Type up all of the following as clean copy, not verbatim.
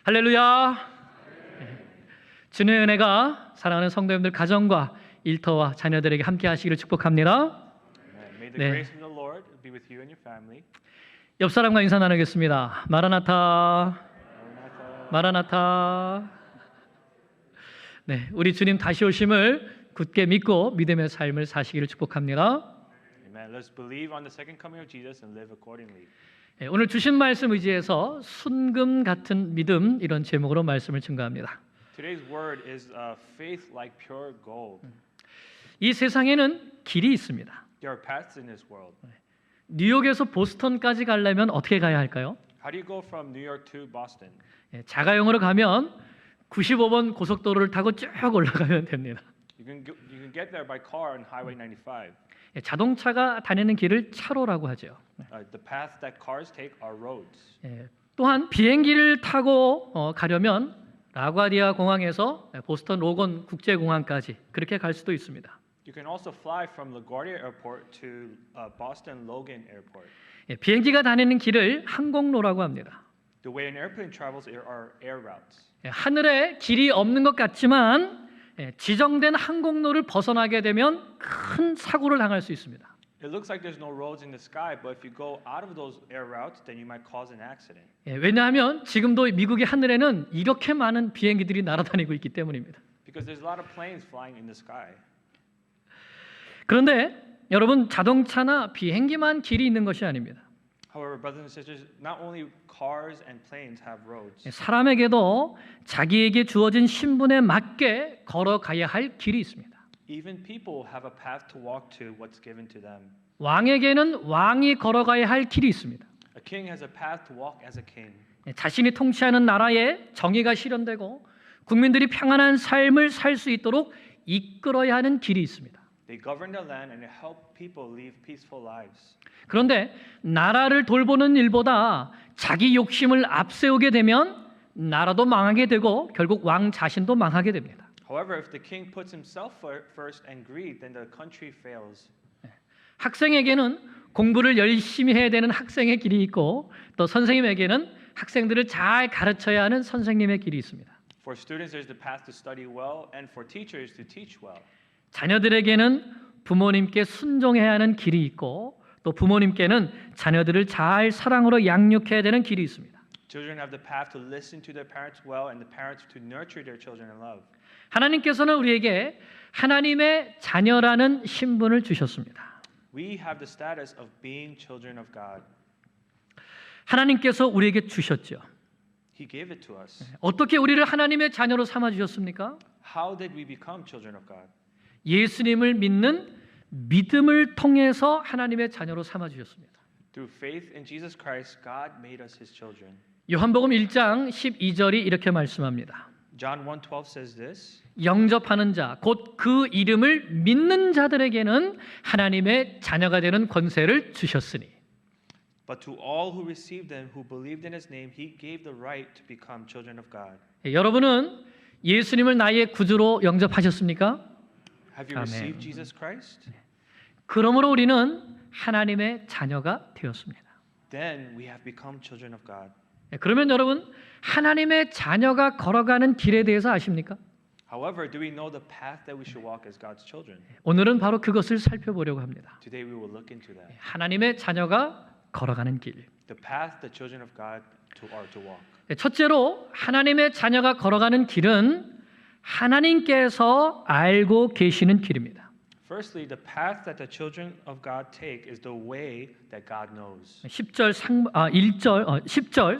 할렐루야. 주님의 은혜가 사랑하는 성도님들 가정과 일터와 자녀들에게 함께 하시기를 축복합니다. May the 네. grace of the Lord be with you and your family. 옆 사람과 인사 나누겠습니다. 마라나타. 마라나타. 네, 우리 주님 다시 오심을 굳게 믿고 믿음의 삶을 사시기를 축복합니다. Amen. Let's believe on the second coming of Jesus and live accordingly. 네, 오늘 주신 말씀 의지해서 순금 같은 믿음 이런 제목으로 말씀을 증거합니다. Today's word is faith like pure gold. 이 세상에는 길이 있습니다. There are paths in this world. 뉴욕에서 보스턴까지 가려면 어떻게 가야 할까요? How do you go from New York to Boston? 자가용으로 가면 95번 고속도로를 타고 쭉 올라가면 됩니다. You can get there by car on Highway 95. 자동차가 다니는 길을 차로라고 하죠. The paths that cars take are roads. 또한 비행기를 타고 가려면 라과디아 공항에서 보스턴 로건 국제공항까지 그렇게 갈 수도 있습니다. You can also fly from LaGuardia Airport to Boston Logan Airport. 비행기가 다니는 길을 항공로라고 합니다. The way an airplane travels are air routes. 하늘에 길이 없는 것 같지만 지정된 항공로를 벗어나게 되면 큰 사고를 당할 수 있습니다. It looks like there's no roads in the sky, but if you go out of those air routes, then you might cause an accident. 왜냐하면 지금도 미국의 하늘에는 이렇게 많은 비행기들이 날아다니고 있기 때문입니다. Because there's a lot of planes flying in the sky. 그런데 여러분 자동차나 비행기만 길이 있는 것이 아닙니다. However, brothers and sisters, not only cars and planes have roads. 사람에게도 자기에게 주어진 신분에 맞게 걸어가야 할 길이 있습니다. Even people have a path to walk to what's given to them. 왕에게는 왕이 걸어가야 할 길이 있습니다. A king has a path to walk as a king. 자신이 통치하는 나라에 정의가 실현되고 국민들이 평안한 삶을 살 수 있도록 이끌어야 하는 길이 있습니다. They govern the land and help people live peaceful lives. 그런데 나라를 돌보는 일보다 자기 욕심을 앞세우게 되면 나라도 망하게 되고 결국 왕 자신도 망하게 됩니다. However, if the king puts himself first and greed, then the country fails. 학생에게는 공부를 열심히 해야 되는 학생의 길이 있고 또 선생님에게는 학생들을 잘 가르쳐야 하는 선생님의 길이 있습니다. For students, there's the path to study well, and for teachers to teach well. 자녀들에게는 부모님께 순종해야 하는 길이 있고 또 부모님께는 자녀들을 잘 사랑으로 양육해야 되는 길이 있습니다. Children have the path to listen to their parents well, and the parents to nurture their children in love. 하나님께서는 우리에게 하나님의 자녀라는 신분을 주셨습니다. We have the status of being children of God. 하나님께서 우리에게 주셨죠. He gave it to us. 어떻게 우리를 하나님의 자녀로 삼아 주셨습니까? How did we become children of God? 예수님을 믿는 믿음을 통해서 하나님의 자녀로 삼아 주셨습니다. Through faith in Jesus Christ, God made us His children. 요한복음 1장 12절이 이렇게 말씀합니다. John 1:12 says this. 영접하는 자, 곧 그 이름을 믿는 자들에게는 하나님의 자녀가 되는 권세를 주셨으니. But to all who received Him, who believed in His name, He gave the right to become children of God. 여러분은 예수님을 나의 구주로 영접하셨습니까? Have you received Jesus Christ? 그러므로 우리는 하나님의 자녀가 되었습니다. Then we have become children of God. 그러면 여러분 하나님의 자녀가 걸어가는 길에 대해서 아십니까? However, do we know the path that we should walk as God's children? 오늘은 바로 그것을 살펴보려고 합니다. Today we will look into that. 하나님의 자녀가 걸어가는 길. The path the children of God are to walk. 첫째로 하나님의 자녀가 걸어가는 길은 하나님께서 알고 계시는 길입니다. Firstly, the path that the children of God take is the way that God knows. 10절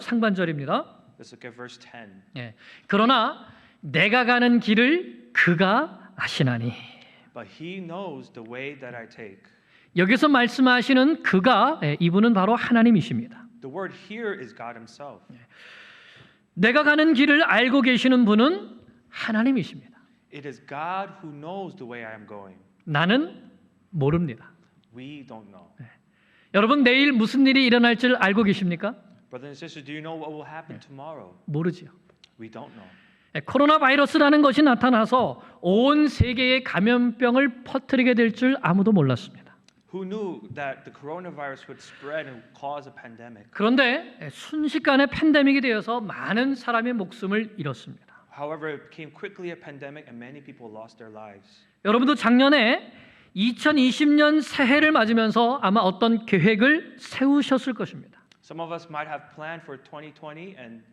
상반절입니다. Let's look at verse 10. 그러나 내가 가는 길을 그가 아시나니. But he knows the way that I take. 여기서 말씀하시는 그가 이분은 바로 하나님이십니다. The word here is God himself. 내가 가는 길을 알고 계시는 분은 하나님이십니다. It is God who knows the way I am going. 나는 모릅니다. We don't know. 여러분 내일 무슨 일이 일어날 줄 알고 계십니까? Brothers and sisters, do you know what will happen tomorrow? 모르지요. We don't know. 코로나 바이러스라는 것이 나타나서 온 세계에 감염병을 퍼뜨리게 될 줄 아무도 몰랐습니다. Who knew that the coronavirus would spread and cause a pandemic? 그런데 순식간에 팬데믹이 되어서 많은 사람의 목숨을 잃었습니다. However, it became quickly a pandemic and many people lost their lives. 여러분도 작년에 2020년 새해를 맞으면서 아마 어떤 계획을 세우셨을 것입니다. Some of us might have planned for 2020 and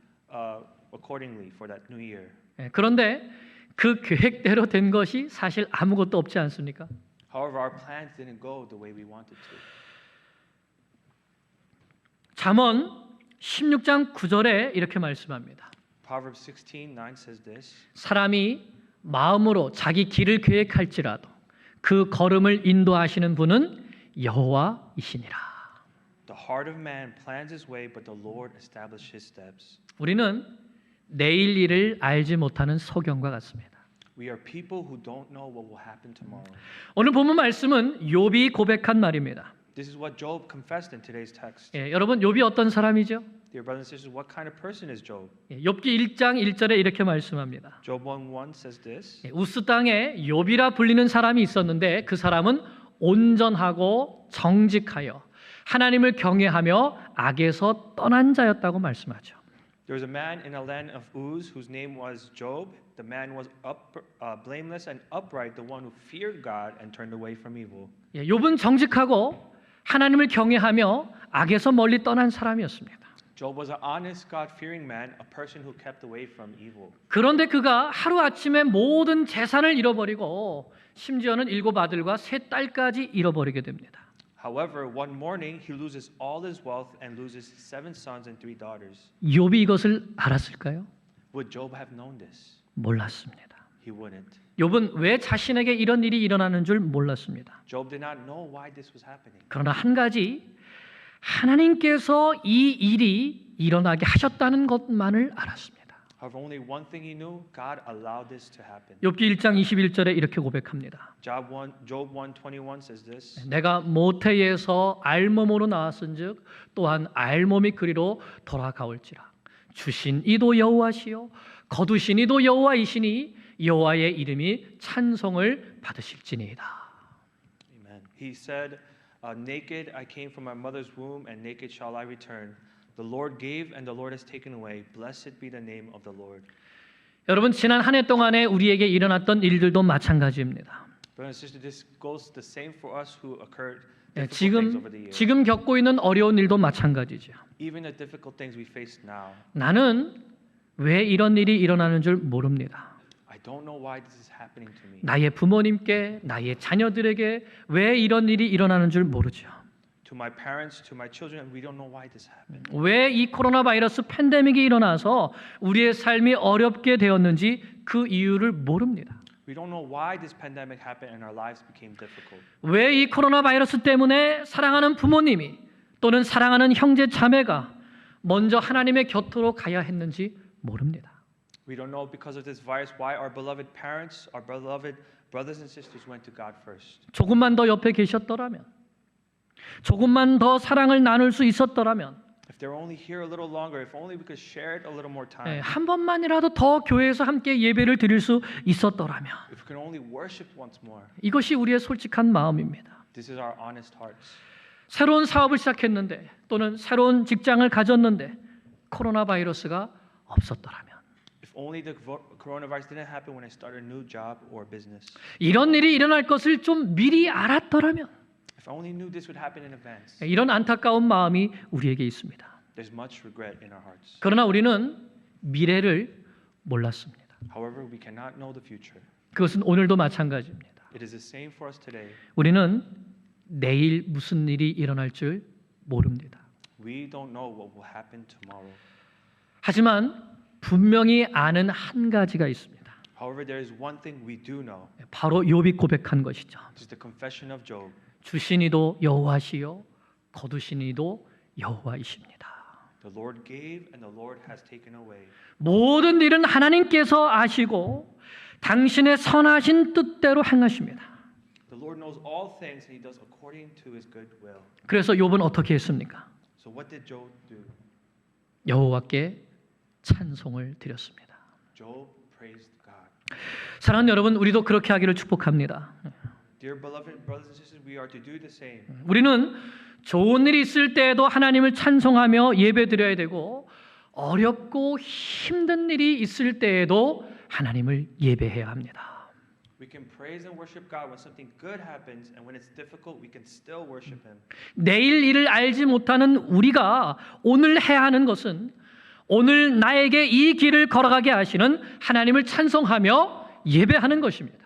accordingly for that new year. 그런데 그 계획대로 된 것이 사실 아무것도 없지 않습니까? However, our plans didn't go the way we wanted to. 잠언 16장 9절에 이렇게 말씀합니다. Proverbs 16:9 says this. 사람이 마음으로 자기 길을 계획할지라도 그 걸음을 인도하시는 분은 여호와이시니라. The heart of man plans his way, but the Lord establishes his steps. 우리는 내일 일을 알지 못하는 소경과 같습니다. We are people who don't know what will happen tomorrow. 오늘 본문 말씀은 욥이 고백한 말입니다. This is what Job confessed in today's text. 여러분 욥이 어떤 사람이죠? Dear brothers and sisters, what kind of person is Job? 욥기 1장 1절에 이렇게 말씀합니다. Job 1:1 says this. 우스 땅에 욥이라 불리는 사람이 있었는데 그 사람은 온전하고 정직하여 하나님을 경외하며 악에서 떠난 자였다고 말씀하죠. There was a man in a land of Uz whose name was Job. The man was blameless and upright, the one who feared God and turned away from evil. 욥은 정직하고 하나님을 경외하며 악에서 멀리 떠난 사람이었습니다. Job was an honest, God-fearing man, a person who kept away from evil. 그런데 그가 하루아침에 모든 재산을 잃어버리고 심지어는 7 아들과 3 딸까지 잃어버리게 됩니다. However, one morning he loses all his wealth and loses 7 sons and 3 daughters. 욥이 이것을 알았을까요? Would Job have known this? 몰랐습니다. He wouldn't. 욥은 왜 자신에게 이런 일이 일어나는 줄 몰랐습니다. Job did not know why this was happening. 그러나 한 가지 하나님께서 이 일이 일어나게 하셨다는 것만을 알았습니다. However, only one thing he knew, God allowed this to happen. 욥기 1장 21절에 이렇게 고백합니다. Job 1:21 says this. 내가 모태에서 알몸으로 나왔은즉 또한 알몸이 그리로 돌아가올지라. 주신 이도 여호와시요 거두신 이도 여호와이시니 여호와의 이름이 찬송을 받으실지니이다. Amen. He said, naked I came from my mother's womb, and naked shall I return. The Lord gave, and the Lord has taken away. Blessed be the name of the Lord. 여러분 지난 한 해 동안에 우리에게 일어났던 일들도 마찬가지입니다. Brothers and sisters, this goes the same for us who occurred difficult things over the years. 지금 겪고 있는 어려운 일도 마찬가지죠. Even the difficult things we face now. 나는 왜 이런 일이 일어나는 줄 모릅니다. I don't know why this is happening to me. 나의 부모님께, 나의 자녀들에게 왜 이런 일이 일어나는 줄 모르죠. To my parents, to my children, we don't know why this happened. 왜 이 코로나 바이러스 팬데믹이 일어나서 우리의 삶이 어렵게 되었는지 그 이유를 모릅니다. We don't know why this pandemic happened and our lives became difficult. 왜 이 코로나 바이러스 때문에 사랑하는 부모님이 또는 사랑하는 형제 자매가 먼저 하나님의 곁으로 가야 했는지 모릅니다. We don't know because of this virus why our beloved parents, our beloved brothers and sisters went to God first. 조금만 더 옆에 계셨더라면, 조금만 더 사랑을 나눌 수 있었더라면, If they're only here a little longer, if only we could share it a little more time. 한 번만이라도 더 교회에서 함께 예배를 드릴 수 있었더라면, If we could only worship once more. 이것이 우리의 솔직한 마음입니다. This is our honest hearts. 새로운 사업을 시작했는데 또는 새로운 직장을 가졌는데 코로나 바이러스가 없었더라면, If only the coronavirus didn't happen when I started a new job or business. 이런 일이 일어날 것을 좀 미리 알았더라면, If I only knew this would happen in advance. 이런 안타까운 마음이 우리에게 있습니다. There's much regret in our hearts. 그러나 우리는 미래를 몰랐습니다. However, we cannot know the future. 그것은 오늘도 마찬가지입니다. It is the same for us today. 우리는 내일 무슨 일이 일어날 줄 모릅니다. We don't know what will happen tomorrow. 하지만 분명히 아는 한 가지가 있습니다. However, there is one thing we do know. 바로 욥이 고백한 것이죠. This is the confession of Job. 주신 이도 여호와시요 거두신 이도 여호와이십니다. The Lord gave and the Lord has taken away. 모든 일은 하나님께서 아시고 당신의 선하신 뜻대로 행하십니다. The Lord knows all things and he does according to his good will. 그래서 욥은 어떻게 했습니까? So what did Job do? 여호와께 찬송을 드렸습니다. Job praised God. 사랑하는 여러분, 우리도 그렇게 하기를 축복합니다. Dear beloved brothers and sisters, we are to do the same. 우리는 좋은 일이 있을 때에도 하나님을 찬송하며 예배드려야 되고 어렵고 힘든 일이 있을 때에도 하나님을 예배해야 합니다. We can praise and worship God when something good happens, and when it's difficult, we can still worship Him. 내일 일을 알지 못하는 우리가 오늘 해야 하는 것은 오늘 나에게 이 길을 걸어가게 하시는 하나님을 찬송하며 예배하는 것입니다.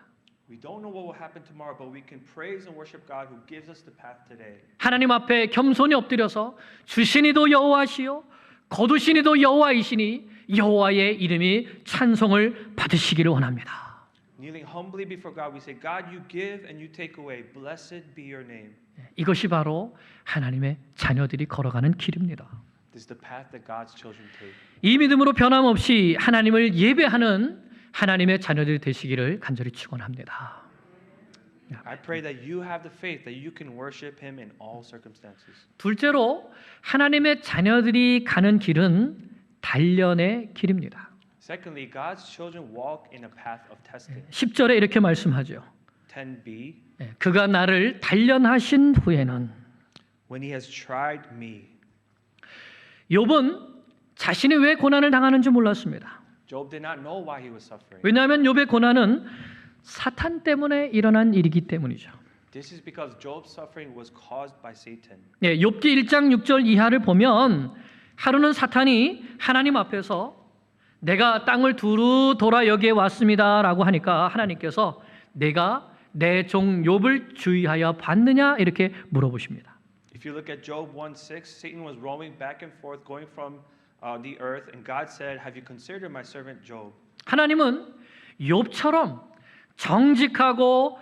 We don't know what will happen tomorrow, but we can praise and worship God who gives us the path today. 하나님 앞에 겸손히 엎드려서 주시니도 여호와시요 거두시니도 여호와이시니 여호와의 이름이 찬송을 받으시기를 원합니다. Kneeling humbly before God, we say, God, you give and you take away. Blessed be your name. 이것이 바로 하나님의 자녀들이 걸어가는 길입니다. This is the path that God's children take. 이 믿음으로 변함없이 하나님을 예배하는 하나님의 자녀들이 되시기를 간절히 축원합니다. I pray that you have the faith that you can worship Him in all circumstances. 둘째로 하나님의 자녀들이 가는 길은 단련의 길입니다. Secondly, God's children walk in a path of testing. 10절에 이렇게 말씀하죠. 10b, 그가 나를 단련하신 후에는 when He has tried me. 욥은 자신이 왜 고난을 당하는지 몰랐습니다. Job did not know why he was suffering. 왜냐하면 욥의 고난은 사탄 때문에 일어난 일이기 때문이죠. This is because Job's suffering was caused by Satan. 욥기 1장 6절 이하를 보면 하루는 사탄이 하나님 앞에서 내가 땅을 두루 돌아 여기에 왔습니다라고 하니까 하나님께서 내가 내 종 욥을 주의하여 봤느냐 이렇게 물어보십니다. If you look at Job 1:6, Satan was roaming back and forth, going from the earth, and God said, "Have you considered my servant Job?" 하나님은 욥처럼 정직하고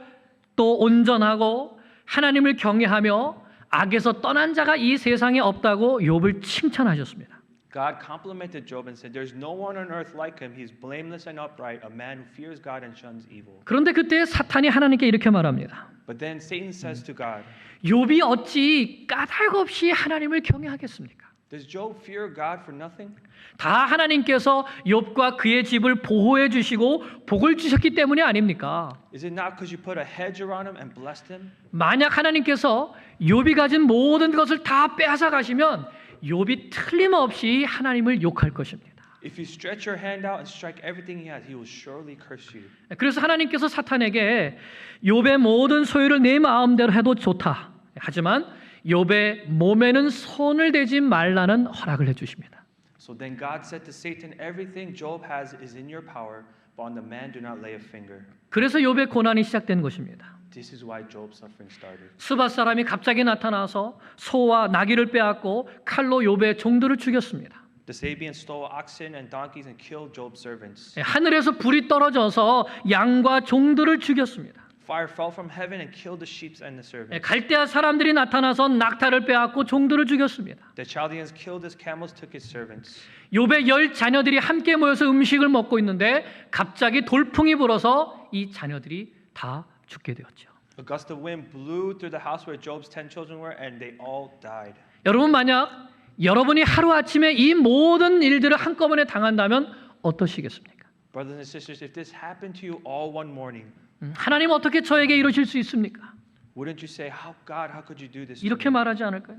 또 온전하고 하나님을 경외하며 악에서 떠난 자가 이 세상에 없다고 욥을 칭찬하셨습니다. God complimented Job and said, "There's no one on earth like him. He's blameless and upright, a man who fears God and shuns evil." 그런데 그때 사탄이 하나님께 이렇게 말합니다. But then Satan says to God, 욥이 어찌 까닭 없이 하나님을 경외하겠습니까? "Does Job fear God for nothing? 다 하나님께서 욥과 그의 집을 보호해 주시고 복을 주셨기 때문이 아닙니까? Is it not because you put a hedge around him and blessed him?" 만약 하나님께서 욥이 가진 모든 것을 다 빼앗아 가시면 욥이 틀림없이 하나님을 욕할 것입니다. If you stretch your hand out and strike everything he has, he will surely curse you. 그래서 하나님께서 사탄에게 욥의 모든 소유를 내 마음대로 해도 좋다. 하지만 욥의 몸에는 손을 대지 말라는 허락을 해 주십니다. So then God said to Satan, "Everything Job has is in your power, but on the man do not lay a finger." 그래서 욥의 고난이 시작된 것입니다. This is why Job's suffering started. 스밧 사람이 갑자기 나타나서 소와 나귀를 빼앗고 칼로 욥의 종들을 죽였습니다. The Sabians stole oxen and donkeys and killed Job's servants. 하늘에서 불이 떨어져서 양과 종들을 죽였습니다. Fire fell from heaven and killed the sheep and the servants. 갈대아 사람들이 나타나서 낙타를 빼앗고 종들을 죽였습니다. The Chaldeans killed his camels, took his servants. 욥의 10 자녀들이 함께 모여서 음식을 먹고 있는데 갑자기 돌풍이 불어서 이 자녀들이 다 죽게 되었죠. A gust of wind blew through the house where Job's 10 children were, and they all died. 여러분 만약 여러분이 하루아침에 이 모든 일들을 한꺼번에 당한다면 어떠시겠습니까? Brothers and sisters, if this happened to you all one morning, 하나님 어떻게 저에게 이러실 수 있습니까? wouldn't you say, God, how could you do this to 이렇게 me?" 말하지 않을까요?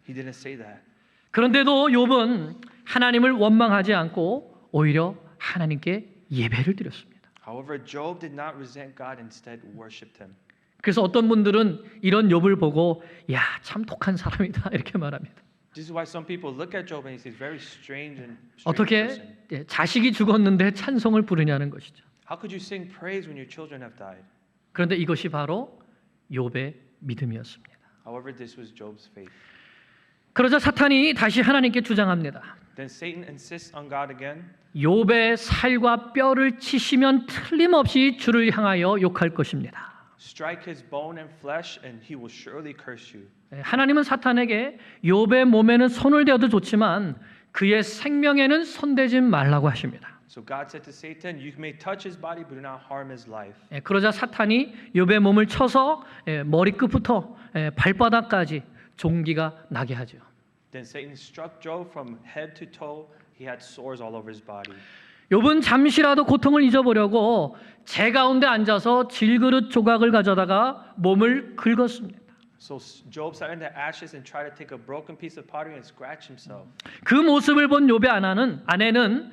He didn't say that. 그런데도 욥은 하나님을 원망하지 않고 오히려 하나님께 예배를 드렸습니다. However, Job did not resent God, instead worshipped him. 그래서 어떤 분들은 이런 욥을 보고 야, 참 독한 사람이다 이렇게 말합니다. This is why some people look at Job and he says, very strange 어떻게 person. 자식이 죽었는데 찬송을 부르냐는 것이죠. How could you sing praise when your children have died? 그런데 이것이 바로 욥의 믿음이었습니다. However, this was Job's faith. 그러자 사탄이 다시 하나님께 주장합니다. Then Satan insists on God again. 욥의 살과 뼈를 치시면 틀림없이 주를 향하여 욕할 것입니다. Strike his bone and flesh, and he will surely curse you. 하나님은 사탄에게 욥의 몸에는 손을 대어도 좋지만 그의 생명에는 손대지 말라고 하십니다. So God said to Satan, "You may touch his body, but do not harm his life." 그러자 사탄이 욥의 몸을 쳐서 머리끝부터 발바닥까지 종기가 나게 하죠. Then Satan struck Job from head to toe. He had sores all over his body. 욥은 잠시라도 고통을 잊어보려고 재 가운데 앉아서 질그릇 조각을 가져다가 몸을 긁었습니다. So Job sat in the ashes and tried to take a broken piece of pottery and scratch himself. 그 모습을 본 욥의 아내는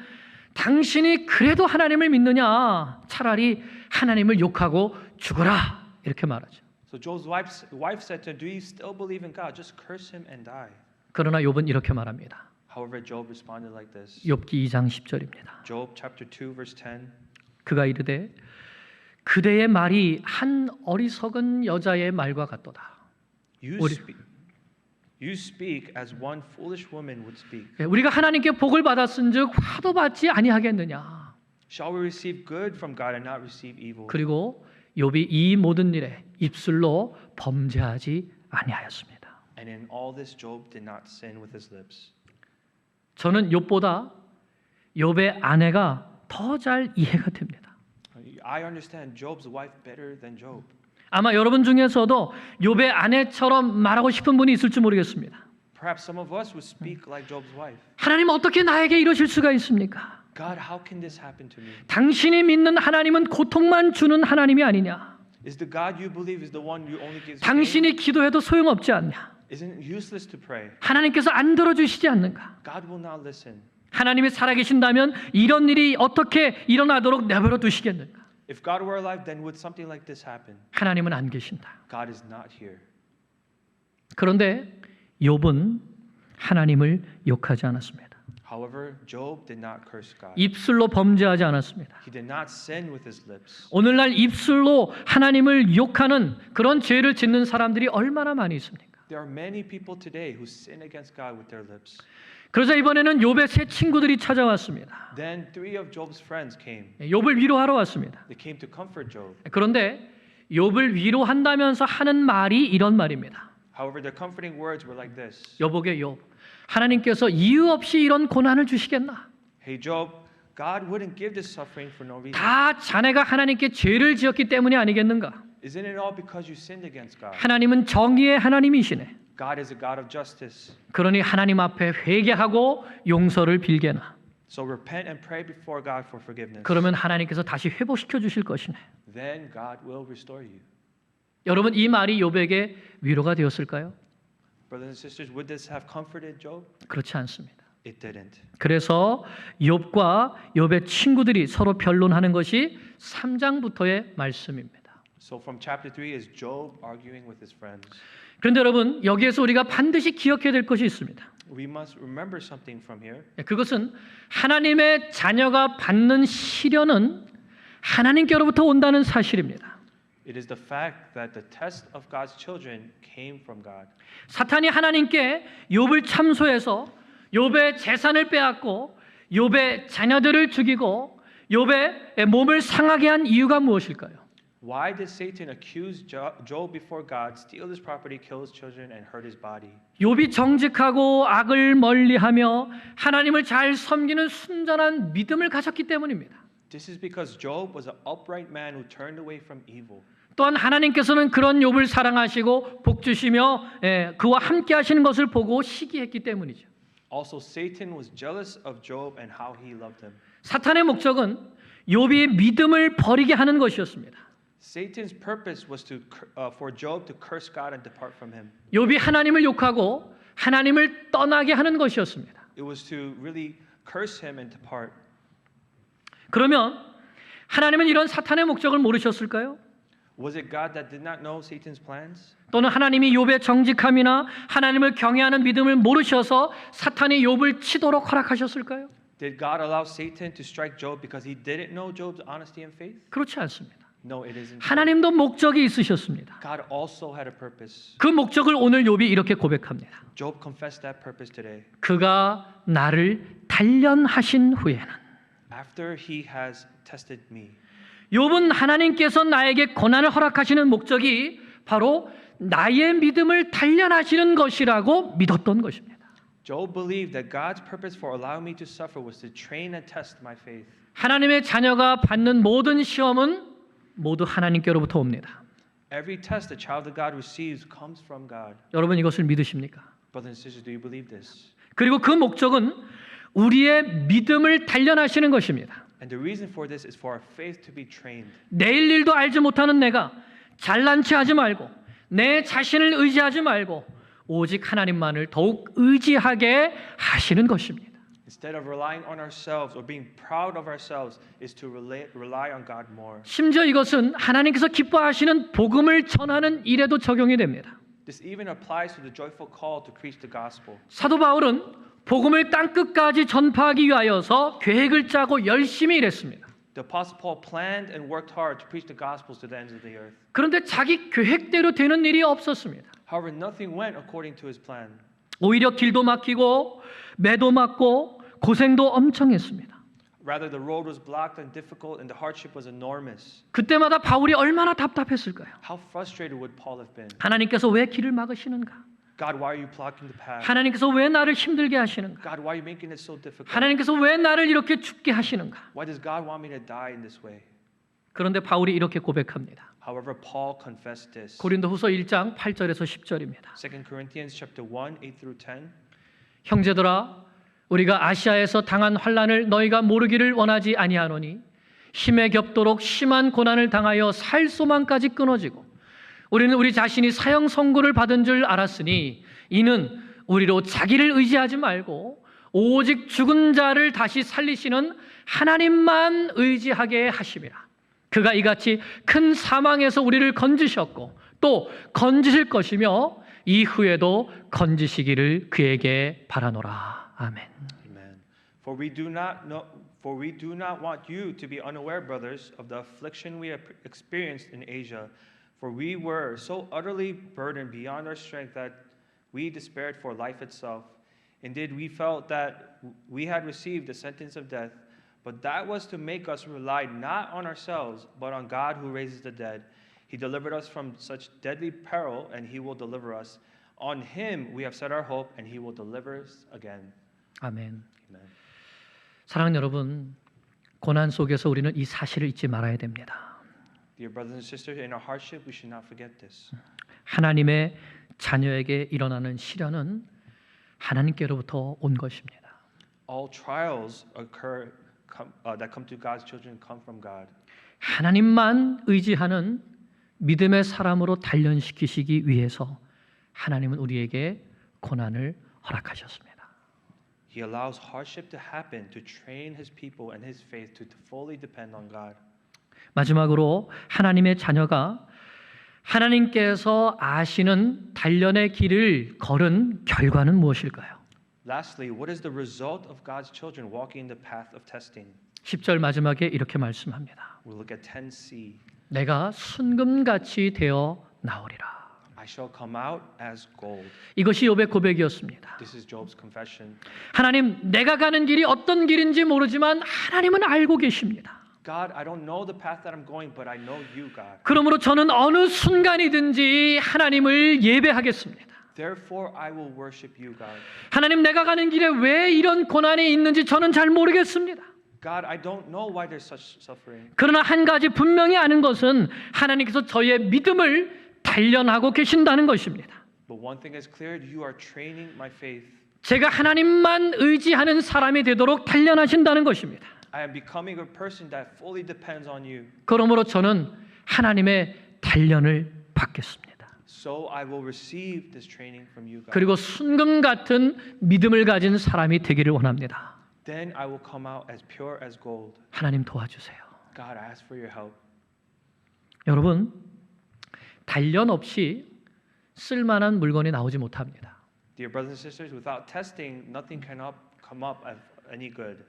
당신이 그래도 하나님을 믿느냐? 차라리 하나님을 욕하고 죽어라. 이렇게 말하죠. So Job's wife said to him, "Do you still believe in God? Just curse him and die." 그러나 욥은 이렇게 말합니다. However, Job responded like this. 욥기 2장 10절입니다. Job chapter 2 verse 10. 그가 이르되 그대의 말이 한 어리석은 여자의 말과 같도다. You speak as one foolish woman would speak. 우리가 하나님께 복을 받았은즉 화도 받지 아니하겠느냐. Shall we receive good from God and not receive evil? 그리고 욥이 이 모든 일에 입술로 범죄하지 아니하였습니다. And in all this Job did not sin with his lips. 저는 욥보다 욥의 아내가 더 잘 이해가 됩니다. I understand Job's wife better than Job. 아마 여러분 중에서도 욥의 아내처럼 말하고 싶은 분이 있을지 모르겠습니다. Perhaps some of us would speak like Job's wife. 하나님 어떻게 나에게 이러실 수가 있습니까? God, how can this happen to me? 당신이 믿는 하나님은 고통만 주는 하나님이 아니냐? Is the God you believe is the one you only gives pain? 당신이 기도해도 소용없지 않냐? Isn't it useless to pray? 하나님께서 안 들어주시지 않는가? God will not listen. 하나님이 살아계신다면 이런 일이 어떻게 일어나도록 내버려 두시겠는가? If God were alive, then would something like this happen? 하나님은 안 계신다. God is not here. 그런데 욥은 하나님을 욕하지 않았습니다. However, Job did not curse God. 입술로 범죄하지 않았습니다. He did not sin with his lips. 오늘날 입술로 하나님을 욕하는 그런 죄를 짓는 사람들이 얼마나 많이 있습니까? There are many people today who sin against God with their lips. 그러자 이번에는 욥의 세 친구들이 찾아왔습니다. Then three of Job's friends came. 욥을 위로하러 왔습니다. They came to comfort Job. 그런데 욥을 위로한다면서 하는 말이 이런 말입니다. However, their comforting words were like this. 여보게 욥, 하나님께서 이유 없이 이런 고난을 주시겠나? Hey Job, God wouldn't give this suffering for no reason. 다 자네가 하나님께 죄를 지었기 때문이 아니겠는가? Isn't it all because you sinned against God? 하나님은 정의의 하나님이시네. God is a God of justice. 그러니 하나님 앞에 회개하고 용서를 빌게나. So repent and pray before God for forgiveness. 그러면 하나님께서 다시 회복시켜 주실 것이네. Then God will restore you. 여러분 이 말이 욥에게 위로가 되었을까요? Brothers and sisters, would this have comforted Job? 그렇지 않습니다. It didn't. 그래서 욥과 욥의 친구들이 서로 변론하는 것이 3장부터의 말씀입니다. So from chapter 3 is Job arguing with his friends. 그런데 여러분 여기에서 우리가 반드시 기억해야 될 것이 있습니다. We must remember something from here. 그것은 하나님의 자녀가 받는 시련은 하나님께로부터 온다는 사실입니다. It is the fact that the test of God's children came from God. 사탄이 하나님께 욥을 참소해서 욥의 재산을 빼앗고 욥의 자녀들을 죽이고 욥의 몸을 상하게 한 이유가 무엇일까요? Why did Satan accuse Job before God, steal his property, kill his children, and hurt his body? 욥이 정직하고 악을 멀리하며 하나님을 잘 섬기는 순전한 믿음을 가졌기 때문입니다. This is because Job was an upright man who turned away from evil. 또한 하나님께서는 그런 욥을 사랑하시고 복 주시며 그와 함께 하시는 것을 보고 시기했기 때문이죠. Also, Satan was jealous of Job and how he loved him. 사탄의 목적은 욥이 믿음을 버리게 하는 것이었습니다. Satan's purpose was for Job to curse God and depart from him. 욥이 하나님을 욕하고 하나님을 떠나게 하는 것이었습니다. It was to really curse him and depart. 그러면 하나님은 이런 사탄의 목적을 모르셨을까요? Was it God that did not know Satan's plans? 또는 하나님이 욥의 정직함이나 하나님을 경외하는 믿음을 모르셔서 사탄이 욥을 치도록 허락하셨을까요? Did God allow Satan to strike Job because he didn't know Job's honesty and faith? 그렇지 않습니다. No, it isn't. 하나님도 목적이 있으셨습니다. God also had a purpose. 그 목적을 오늘 욥이 이렇게 고백합니다. Job confessed that purpose today. 그가 나를 단련하신 후에는 After he has tested me. 욥은 하나님께서 나에게 고난을 허락하시는 목적이 바로 나의 믿음을 단련하시는 것이라고 믿었던 것입니다. Job believed that God's purpose for allowing me to suffer was to train and test my faith. 하나님의 자녀가 받는 모든 시험은 모두 하나님께로부터 옵니다. Every test the child of God receives comes from God. 여러분 이것을 믿으십니까? Brothers and sisters, do you believe this? 그리고 그 목적은 우리의 믿음을 단련하시는 것입니다. And the reason for this is for our faith to be trained. 내일 일도 알지 못하는 내가 잘난 체 하지 말고 내 자신을 의지하지 말고 오직 하나님만을 더욱 의지하게 하시는 것입니다. Instead of relying on ourselves or being proud of ourselves is to rely on God more. 심지어 이것은 하나님께서 기뻐하시는 복음을 전하는 일에도 적용이 됩니다. This even applies to the joyful call to preach the gospel. 사도 바울은 복음을 땅끝까지 전파하기 위하여서 계획을 짜고 열심히 일했습니다. The Apostle Paul planned and worked hard to preach the gospels to the ends of the earth. 그런데 자기 계획대로 되는 일이 없었습니다. However, nothing went according to his plan. 오히려 길도 막히고 매도 맞고 고생도 엄청 했습니다. Rather, the road was blocked and difficult, and the hardship was enormous. 그때마다 바울이 얼마나 답답했을까요? How frustrated would Paul have been? 하나님께서 왜 길을 막으시는가? God, why are you blocking the path? 하나님께서 왜 나를 힘들게 하시는가? God, why are you making it so difficult? 하나님께서 왜 나를 이렇게 죽게 하시는가? Why does God want me to die in this way? 그런데 바울이 이렇게 고백합니다. However, Paul confessed this. 고린도후서 1장 8절에서 10절입니다. 2 Corinthians chapter 1, 8 through 10. 형제들아, 우리가 아시아에서 당한 환난을 너희가 모르기를 원하지 아니하노니 힘에 겹도록 심한 고난을 당하여 살 소망까지 끊어지고 우리는 우리 자신이 사형 선고를 받은 줄 알았으니 이는 우리로 자기를 의지하지 말고 오직 죽은 자를 다시 살리시는 하나님만 의지하게 하심이라. 그가 이같이 큰 사망에서 우리를 건지셨고 또 건지실 것이며 이후에도 건지시기를 그에게 바라노라. 아멘. Amen. For we do not want you to be unaware, brothers, of the affliction we have experienced in Asia. For we were so utterly burdened beyond our strength that we despaired for life itself. Indeed, we felt that we had received the sentence of death, but that was to make us rely not on ourselves, but on God who raises the dead. He delivered us from such deadly peril, and He will deliver us. On Him we have set our hope, and He will deliver us again. 아멘. Amen. 사랑하는 여러분, 고난 속에서 우리는 이 사실을 잊지 말아야 됩니다. Dear brothers and sisters, in our hardship, we should not forget this. 하나님의 자녀에게 일어나는 시련은 하나님께로부터 온 것입니다. All trials that come to God's children come from God. 하나님만 의지하는 믿음의 사람으로 단련시키시기 위해서 하나님은 우리에게 고난을 허락하셨습니다. He allows hardship to happen to train His people and His faith to fully depend on God. 마지막으로 하나님의 자녀가 하나님께서 아시는 단련의 길을 걸은 결과는 무엇일까요? Lastly, what is the result of God's children walking in the path of testing? 10절 마지막에 이렇게 말씀합니다. We'll look at 10c. 내가 순금같이 되어 나오리라. I shall come out as gold. 이것이 욥의 고백이었습니다. This is Job's confession. 하나님, 내가 가는 길이 어떤 길인지 모르지만 하나님은 알고 계십니다. God, I don't know the path that I'm going, but I know you, God. 그러므로 저는 어느 순간이든지 하나님을 예배하겠습니다. Therefore, I will worship you, God. 하나님, 내가 가는 길에 왜 이런 고난이 있는지 저는 잘 모르겠습니다. God, I don't know why there's such suffering. 그러나 한 가지 분명히 아는 것은 하나님께서 저의 믿음을 단련하고 계신다는 것입니다. But one thing is clear, you are training my faith. 제가 하나님만 의지하는 사람이 되도록 단련하신다는 것입니다. I am becoming a person that fully depends on you. 그러므로 저는 하나님의 단련을 받겠습니다. So I will receive this training from you, God. 그리고 순금 같은 믿음을 가진 사람이 되기를 원합니다. Then I will come out as pure as gold. 하나님 도와주세요. God, I ask for your help. 여러분, 단련 없이 쓸만한 물건이 나오지 못합니다. Dear brothers and sisters, without testing, nothing can come up as any good.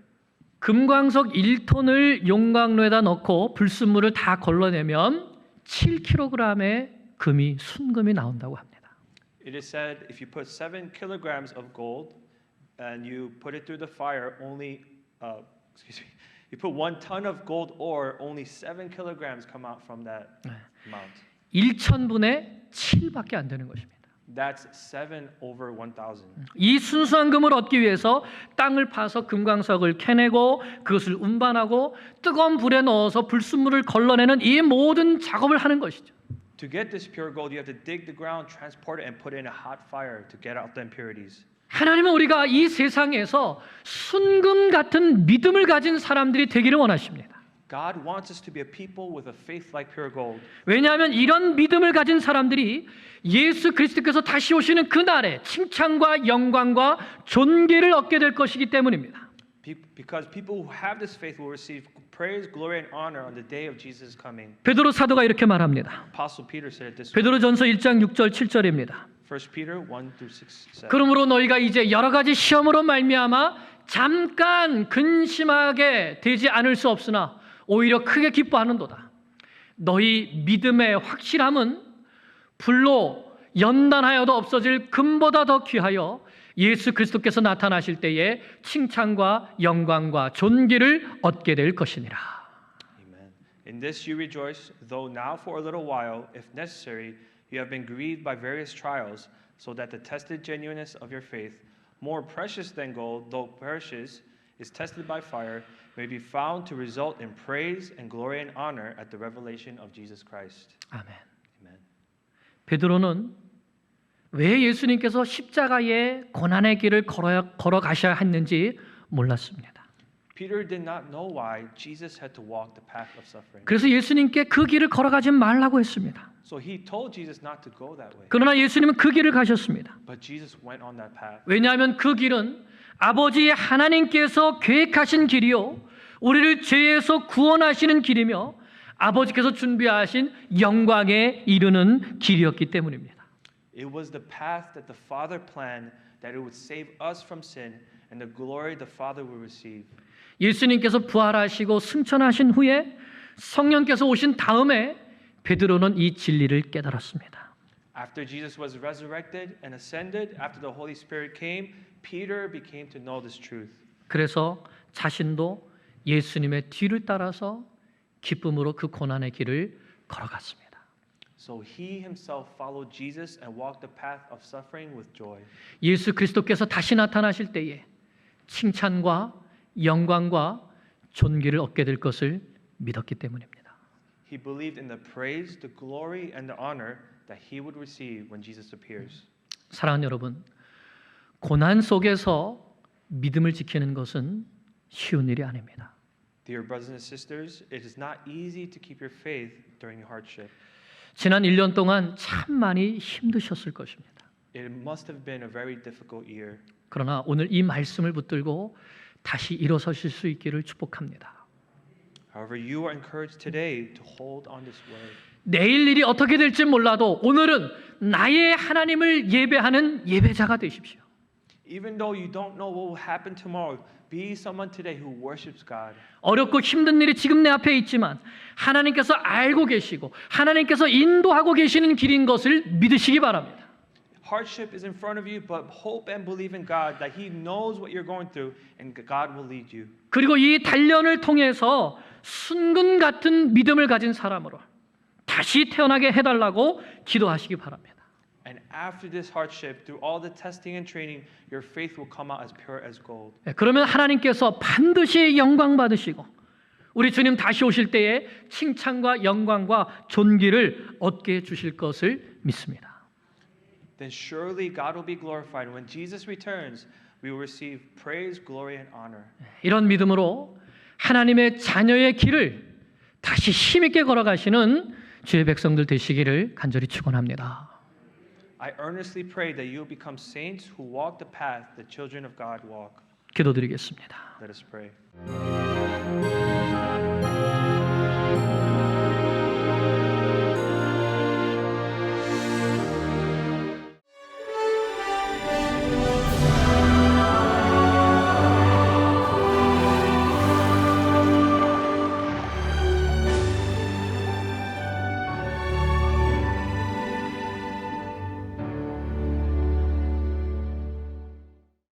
금광석 1톤을 용광로에다 넣고 불순물을 다 걸러내면 7kg의 금이 순금이 나온다고 합니다. It is said if you put 7 kilograms of gold and you put it through the fire, you put 1 ton of gold ore, only 7 kilograms come out from that amount. 1,000분의 7밖에 안 되는 것입니다. That's 7 over 1,000. 이 순수한 금을 얻기 위해서 땅을 파서 금광석을 캐내고 그것을 운반하고 뜨거운 불에 넣어서 불순물을 걸러내는 이 모든 작업을 하는 것이죠. To get this pure gold, you have to dig the ground, transport it, and put it in a hot fire to get out the impurities. 하나님은 우리가 이 세상에서 순금 같은 믿음을 가진 사람들이 되기를 원하십니다. God wants us to be a people with a faith like pure gold. 왜냐하면 이런 믿음을 가진 사람들이 예수 그리스도께서 다시 오시는 그날에 칭찬과 영광과 존귀를 얻게 될 것이기 때문입니다. Because people who have this faith will receive praise, glory, and honor on the day of Jesus' coming. 베드로 사도가 이렇게 말합니다. Apostle Peter said it this way. 베드로전서 1장 6절 7절입니다. 1 Peter 1 through 6 says. 그러므로 너희가 이제 여러 가지 시험으로 말미암아 잠깐 근심하게 되지 않을 수 없으나 오히려 크게 기뻐하는도다. 너희 믿음의 확실함은 불로 연단하여도 없어질 금보다 더 귀하여 예수 그리스도께서 나타나실 때에 칭찬과 영광과 존귀를 얻게 될 것이니라. Amen. In this you rejoice, though now for a little while, if necessary, you have been grieved by various trials, so that the tested genuineness of your faith, more precious than gold, though perishes, is tested by fire, may be found to result in praise and glory and honor at the revelation of Jesus Christ. 아멘. Amen. 베드로는 왜 예수님께서 십자가의 고난의 길을 걸어가셔야 했는지 몰랐습니다. Peter did not know why Jesus had to walk the path of suffering. 그래서 예수님께 그 길을 걸어가지 말라고 했습니다. So he told Jesus not to go that way. 그러나 예수님은 그 길을 가셨습니다. But Jesus went on that path. 왜냐하면 그 길은 아버지 하나님께서 계획하신 길이요, 우리를 죄에서 구원하시는 길이며 아버지께서 준비하신 영광에 이르는 길이었기 때문입니다. It was the path that the Father planned that it would save us from sin and the glory the Father will receive. 예수님께서 부활하시고 승천하신 후에 성령께서 오신 다음에 베드로는 이 진리를 깨달았습니다. After Jesus was resurrected and ascended, after the Holy Spirit came, Peter became to know this truth. 그래서 자신도 예수님의 뒤를 따라서 기쁨으로 그 고난의 길을 걸어갔습니다. So he himself followed Jesus and walked the path of suffering with joy. 예수 그리스도께서 다시 나타나실 때에 칭찬과 영광과 존귀를 얻게 될 것을 믿었기 때문입니다. He believed in the praise, the glory, and the honor that he would receive when Jesus appears. 사랑하는 여러분, 고난 속에서 믿음을 지키는 것은 쉬운 일이 아닙니다. Dear brothers and sisters, it is not easy to keep your faith during hardship. 지난 1년 동안 참 많이 힘드셨을 것입니다. It must have been a very difficult year. 그러나 오늘 이 말씀을 붙들고 다시 일어서실 수 있기를 축복합니다. However, you are encouraged today to hold on this word. 내일 일이 어떻게 될지 몰라도 오늘은 나의 하나님을 예배하는 예배자가 되십시오. Even though you don't know what will happen tomorrow, be someone today who worships God. 어렵고 힘든 일이 지금 내 앞에 있지만 하나님께서 알고 계시고 하나님께서 인도하고 계시는 길인 것을 믿으시기 바랍니다. Hardship is in front of you, but hope and believe in God that He knows what you're going through and God will lead you. 그리고 이 단련을 통해서 순금 같은 믿음을 가진 사람으로 다시 태어나게 해달라고 기도하시기 바랍니다. And after this hardship, through all the testing and training, your faith will come out as pure as gold. 그러면 하나님께서 반드시 영광 받으시고 우리 주님 다시 오실 때에 칭찬과 영광과 존귀를 얻게 해 주실 것을 믿습니다. Then surely God will be glorified. When Jesus returns, we will receive praise, glory, and honor. 이런 믿음으로 하나님의 자녀의 길을 다시 힘있게 걸어가시는 주의 백성들 되시기를 간절히 축원합니다. I earnestly pray that you will become saints who walk the path the children of God walk. 기도드리겠습니다. Let us pray.